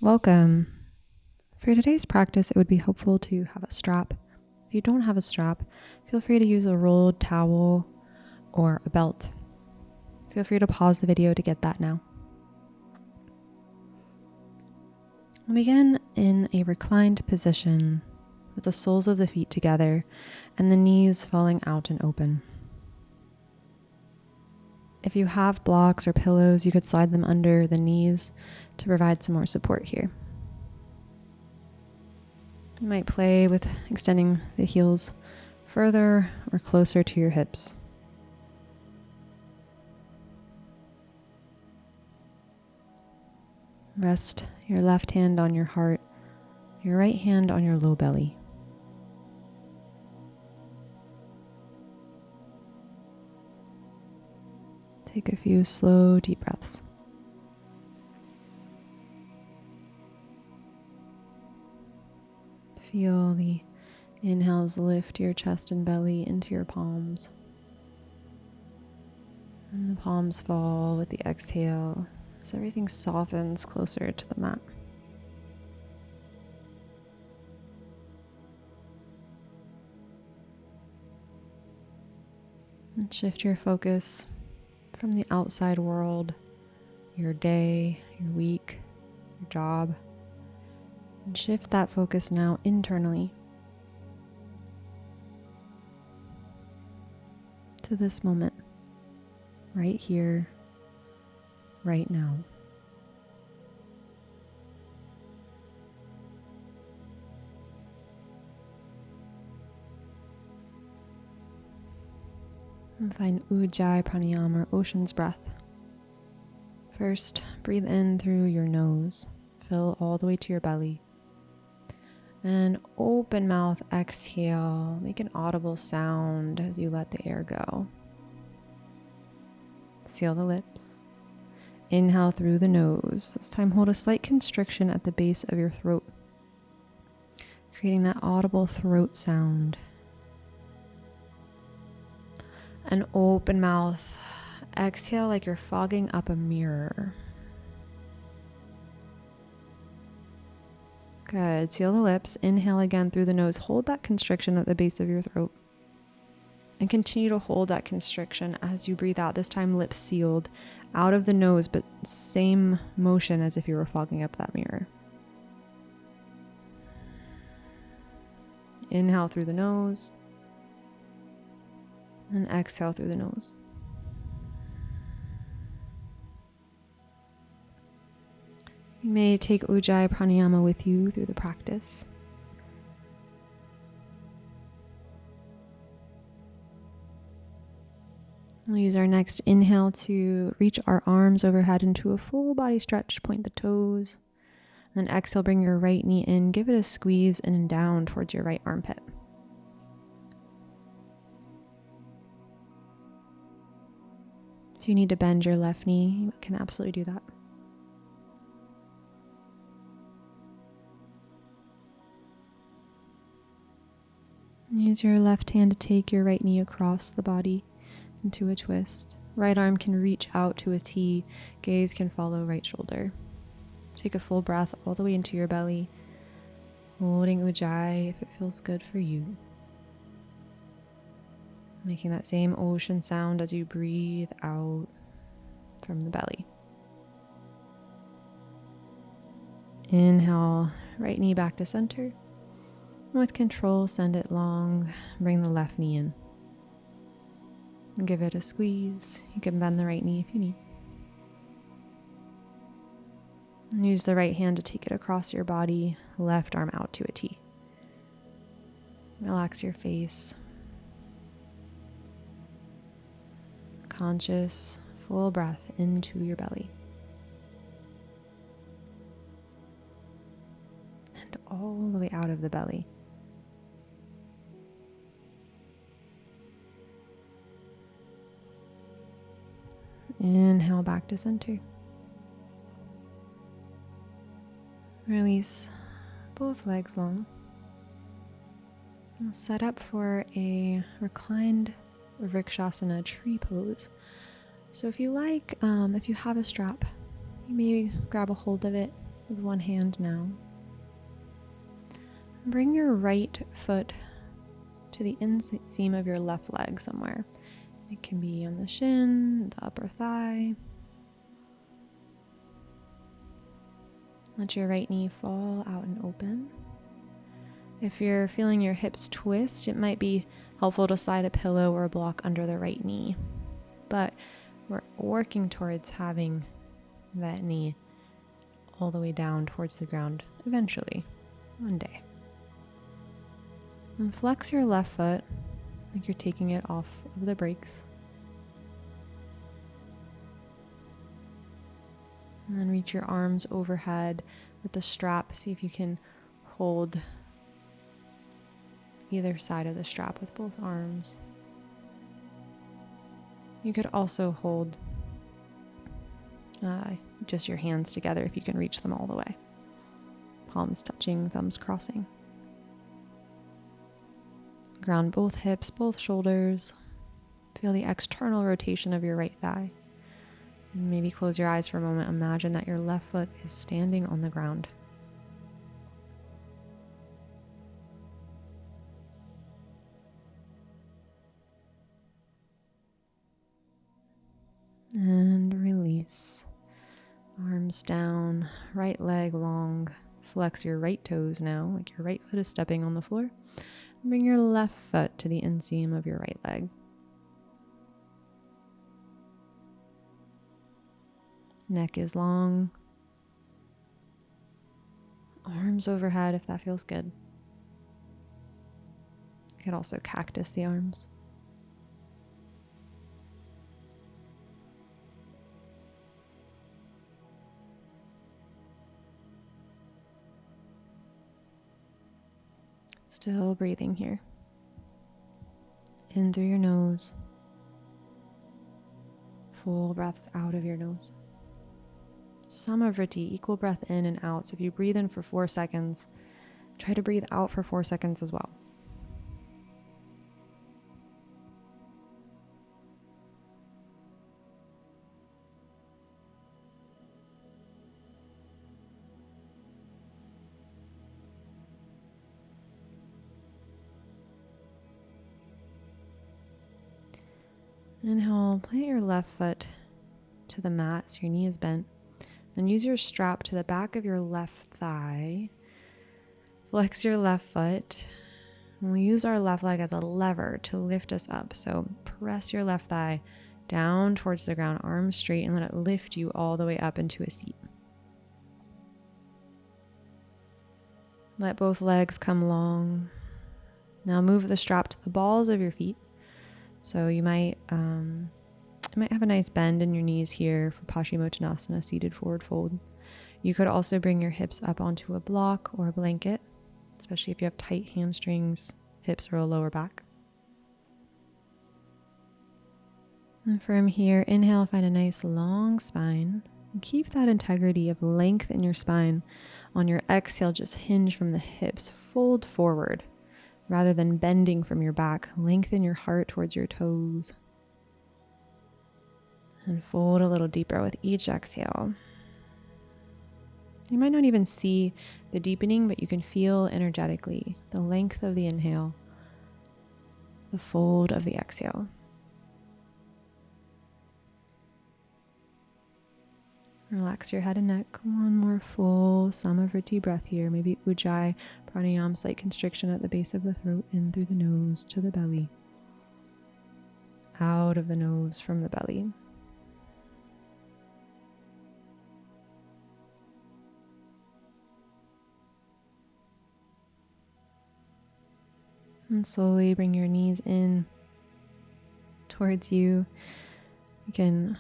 Welcome. For today's practice, it would be helpful to have a strap. If you don't have a strap, feel free to use a rolled towel or a belt. Feel free to pause the video to get that now. We'll begin in a reclined position with the soles of the feet together and the knees falling out and open. If you have blocks or pillows, you could slide them under the knees to provide some more support here. You might play with extending the heels further or closer to your hips. Rest your left hand on your heart, your right hand on your low belly. Take a few slow, deep breaths. Feel the inhales lift your chest and belly into your palms. And the palms fall with the exhale as everything softens closer to the mat. And shift your focus from the outside world, your day, your week, your job, and shift that focus now internally to this moment, right here, right now. And find Ujjayi pranayama, or ocean's breath. First, breathe in through your nose, fill all the way to your belly. And open mouth, exhale, make an audible sound as you let the air go. Seal the lips. Inhale through the nose. This time hold a slight constriction at the base of your throat, creating that audible throat sound. And open mouth, exhale like you're fogging up a mirror. Good. Seal the lips. Inhale again through the nose. Hold that constriction at the base of your throat. And continue to hold that constriction as you breathe out. This time lips sealed out of the nose, but same motion as if you were fogging up that mirror. Inhale through the nose. And exhale through the nose. You may take Ujjayi pranayama with you through the practice. We'll use our next inhale to reach our arms overhead into a full body stretch, point the toes. Then exhale, bring your right knee in, give it a squeeze and down towards your right armpit. If you need to bend your left knee, you can absolutely do that. Use your left hand to take your right knee across the body into a twist. Right arm can reach out to a T, gaze can follow right shoulder. Take a full breath all the way into your belly, holding Ujjayi if it feels good for you. Making that same ocean sound as you breathe out from the belly. Inhale, right knee back to center. With control, send it long. Bring the left knee in. And give it a squeeze. You can bend the right knee if you need. And use the right hand to take it across your body, left arm out to a T. Relax your face. Conscious, full breath into your belly. And all the way out of the belly. Inhale back to center. Release both legs long. We'll set up for a reclined Vrikshasana tree pose. So if you like, if you have a strap, you may grab a hold of it with one hand now. Bring your right foot to the inseam of your left leg somewhere. It can be on the shin, the upper thigh. Let your right knee fall out and open. If you're feeling your hips twist, it might be helpful to slide a pillow or a block under the right knee. But we're working towards having that knee all the way down towards the ground eventually, one day. And flex your left foot like you're taking it off of the brakes. And then reach your arms overhead with the strap. See if you can hold either side of the strap with both arms. You could also hold just your hands together if you can reach them all the way. Palms touching, thumbs crossing. Ground both hips, both shoulders. Feel the external rotation of your right thigh. And maybe close your eyes for a moment. Imagine that your left foot is standing on the ground. And release. Arms down, right leg long. Flex your right toes now, like your right foot is stepping on the floor. Bring your left foot to the inseam of your right leg. Neck is long. Arms overhead if that feels good. You could also cactus the arms. Still breathing here. In through your nose. Full breaths out of your nose. Samavriti, equal breath in and out. So if you breathe in for 4 seconds, try to breathe out for 4 seconds as well. Inhale, plant your left foot to the mat so your knee is bent. Then use your strap to the back of your left thigh. Flex your left foot. And we'll use our left leg as a lever to lift us up. So press your left thigh down towards the ground, arms straight, and let it lift you all the way up into a seat. Let both legs come long. Now move the strap to the balls of your feet. So you might have a nice bend in your knees here for Paschimottanasana, seated forward fold. You could also bring your hips up onto a block or a blanket, especially if you have tight hamstrings, hips, or a lower back. And from here, inhale, find a nice long spine. And keep that integrity of length in your spine. On your exhale, just hinge from the hips, fold forward. Rather than bending from your back, lengthen your heart towards your toes. And fold a little deeper with each exhale. You might not even see the deepening, but you can feel energetically the length of the inhale, the fold of the exhale. Relax your head and neck. One more full Samavriti breath here. Maybe Ujjayi pranayama, slight constriction at the base of the throat, in through the nose to the belly. Out of the nose from the belly. And slowly bring your knees in towards you. You can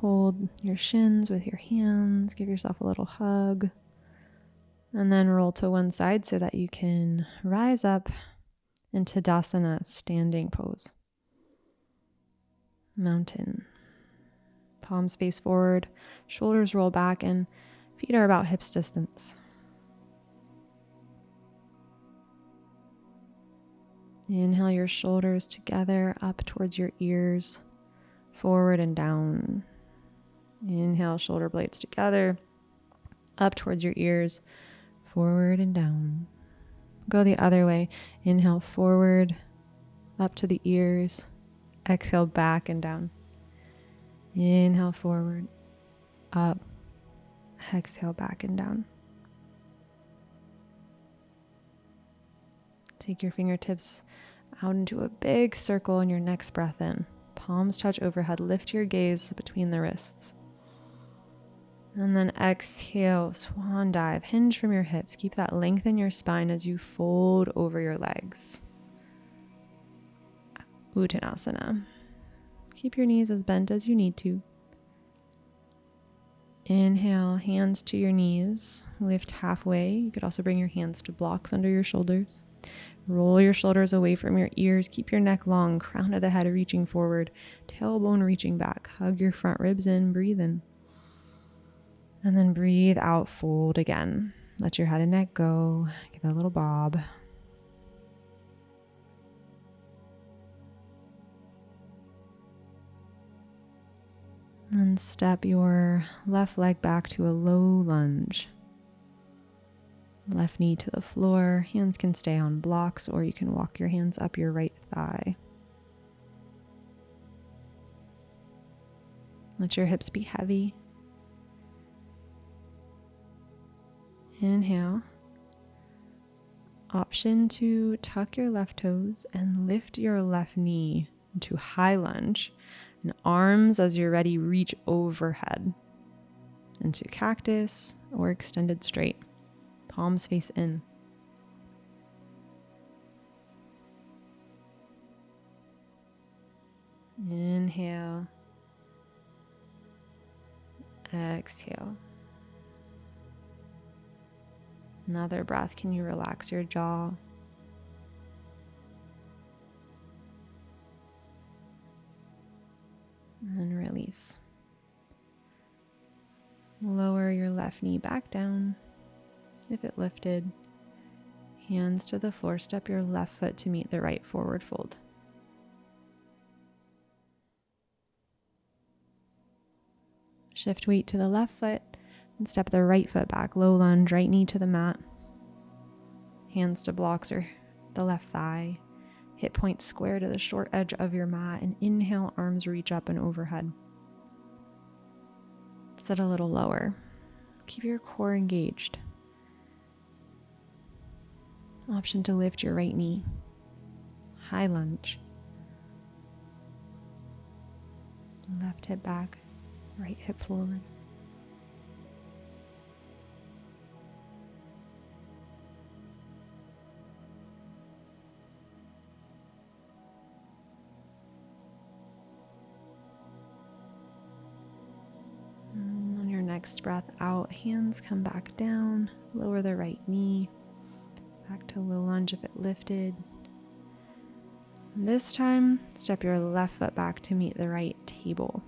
hold your shins with your hands, give yourself a little hug, and then roll to one side so that you can rise up into Tadasana, standing pose. Mountain. Palms face forward, shoulders roll back, and feet are about hips distance. Inhale your shoulders together up towards your ears, forward and down. Inhale, shoulder blades together, up towards your ears, forward and down. Go the other way. Inhale forward, up to the ears. Exhale back and down. Inhale forward, up. Exhale back and down. Take your fingertips out into a big circle in your next breath in. Palms touch overhead. Lift your gaze between the wrists. And then exhale, swan dive. Hinge from your hips. Keep that length in your spine as you fold over your legs. Uttanasana. Keep your knees as bent as you need to. Inhale, hands to your knees. Lift halfway. You could also bring your hands to blocks under your shoulders. Roll your shoulders away from your ears. Keep your neck long, crown of the head reaching forward, tailbone reaching back. Hug your front ribs in, breathe in. And then breathe out, fold again. Let your head and neck go. Give it a little bob. And step your left leg back to a low lunge. Left knee to the floor. Hands can stay on blocks, or you can walk your hands up your right thigh. Let your hips be heavy. Inhale. Option to tuck your left toes and lift your left knee into high lunge. And arms, as you're ready, reach overhead into cactus or extended straight. Palms face in. Inhale. Exhale. Another breath. Can you relax your jaw? And then release. Lower your left knee back down. If it lifted, hands to the floor. Step your left foot to meet the right, forward fold. Shift weight to the left foot and step the right foot back. Low lunge, right knee to the mat. Hands to blocks or the left thigh. Hip points square to the short edge of your mat. And inhale, arms reach up and overhead. Sit a little lower. Keep your core engaged. Option to lift your right knee. High lunge. Left hip back, right hip forward. And on your next breath out, hands come back down. Lower the right knee. Back to low lunge if it lifted. This time, step your left foot back to meet the right table.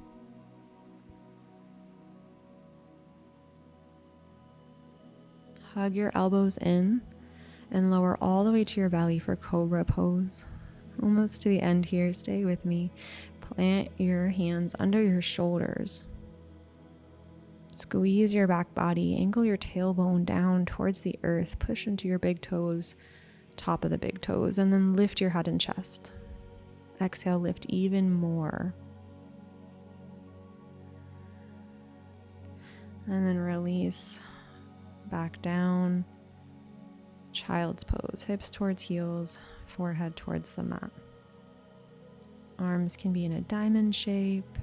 Hug your elbows in and lower all the way to your belly for cobra pose. Almost to the end here, stay with me. Plant your hands under your shoulders. Squeeze your back body, angle your tailbone down towards the earth, push into your big toes, top of the big toes, and then lift your head and chest. Exhale, lift even more. And then release, back down, child's pose, hips towards heels, forehead towards the mat. Arms can be in a diamond shape,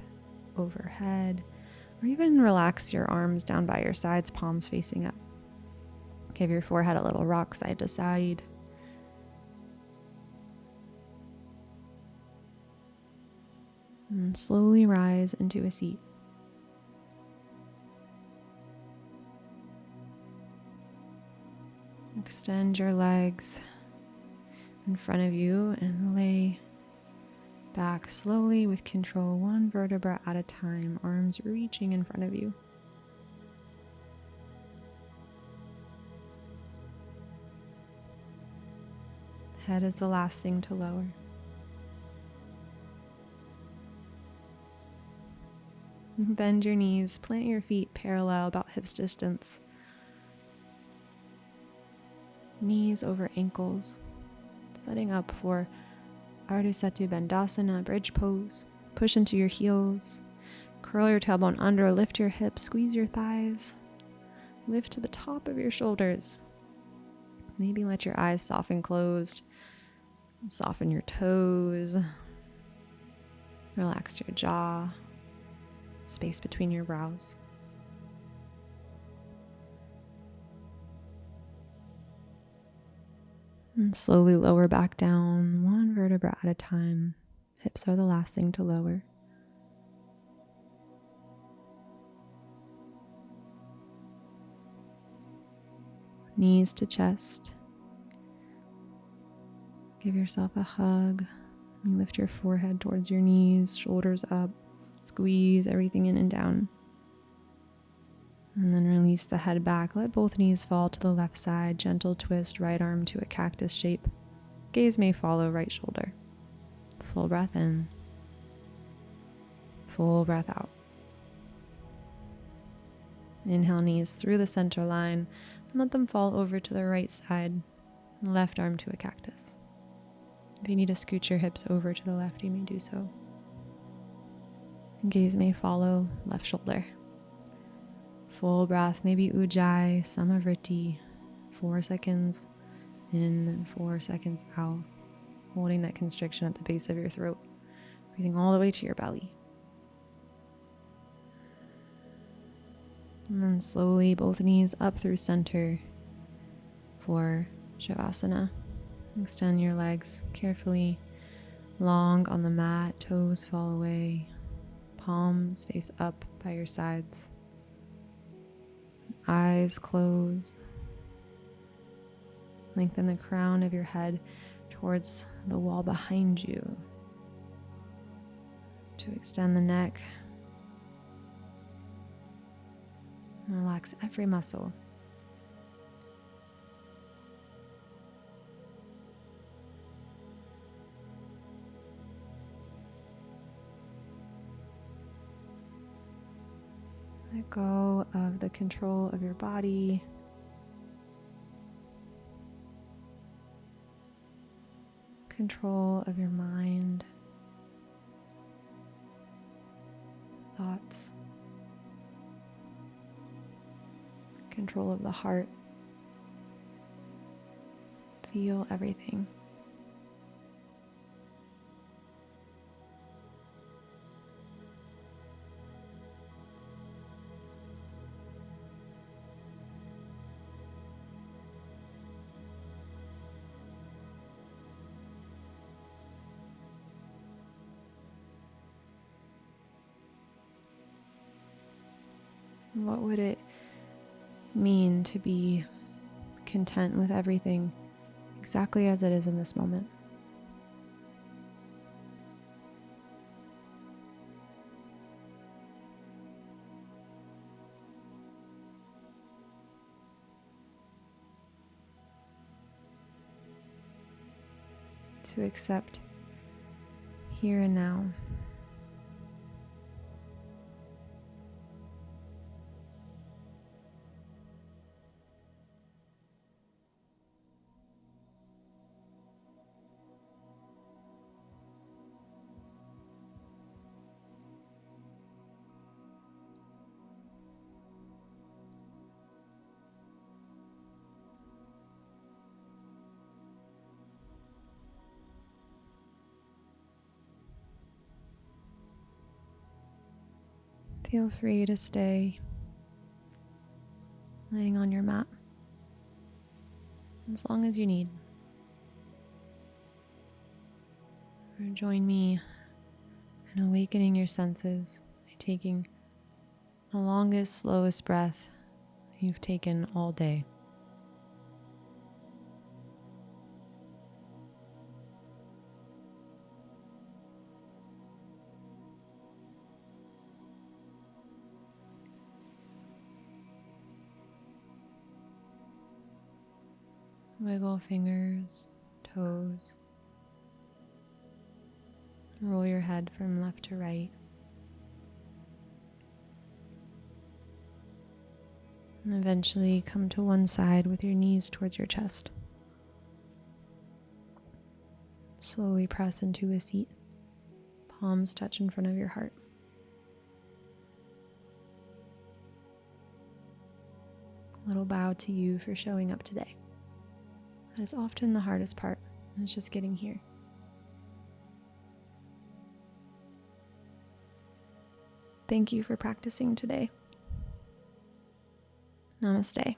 overhead, or even relax your arms down by your sides, palms facing up. Give your forehead a little rock side to side. And slowly rise into a seat. Extend your legs in front of you and lay back slowly with control, one vertebra at a time, arms reaching in front of you. Head is the last thing to lower. Bend your knees, plant your feet parallel, about hips distance Knees over ankles, setting up for Ardha Setu Bandhasana, bridge pose. Push into your heels, curl your tailbone under, lift your hips, squeeze your thighs, lift to the top of your shoulders. Maybe let your eyes soften closed, soften your toes, relax your jaw, space between your brows. And slowly lower back down, one vertebra at a time. Hips are the last thing to lower. Knees to chest. Give yourself a hug. You lift your forehead towards your knees, shoulders up. Squeeze everything in and down. And then release the head back. Let both knees fall to the left side. Gentle twist, right arm to a cactus shape. Gaze may follow right shoulder. Full breath in. Full breath out. Inhale, knees through the center line and let them fall over to the right side. Left arm to a cactus. If you need to scoot your hips over to the left, you may do so. Gaze may follow left shoulder. Full breath, maybe Ujjayi, Samavriti. 4 seconds in and 4 seconds out. Holding that constriction at the base of your throat. Breathing all the way to your belly. And then slowly both knees up through center for Shavasana. Extend your legs carefully, long on the mat, toes fall away, palms face up by your sides. Eyes close. Lengthen the crown of your head towards the wall behind you. To extend the neck. Relax every muscle. Let go of the control of your body. Control of your mind. Thoughts. Control of the heart. Feel everything. What would it mean to be content with everything exactly as it is in this moment? To accept here and now. Feel free to stay laying on your mat as long as you need. Or join me in awakening your senses by taking the longest, slowest breath you've taken all day. Wiggle fingers, toes. Roll your head from left to right. And eventually come to one side with your knees towards your chest. Slowly press into a seat. Palms touch in front of your heart. A little bow to you for showing up today. That is often the hardest part. It's just getting here. Thank you for practicing today. Namaste.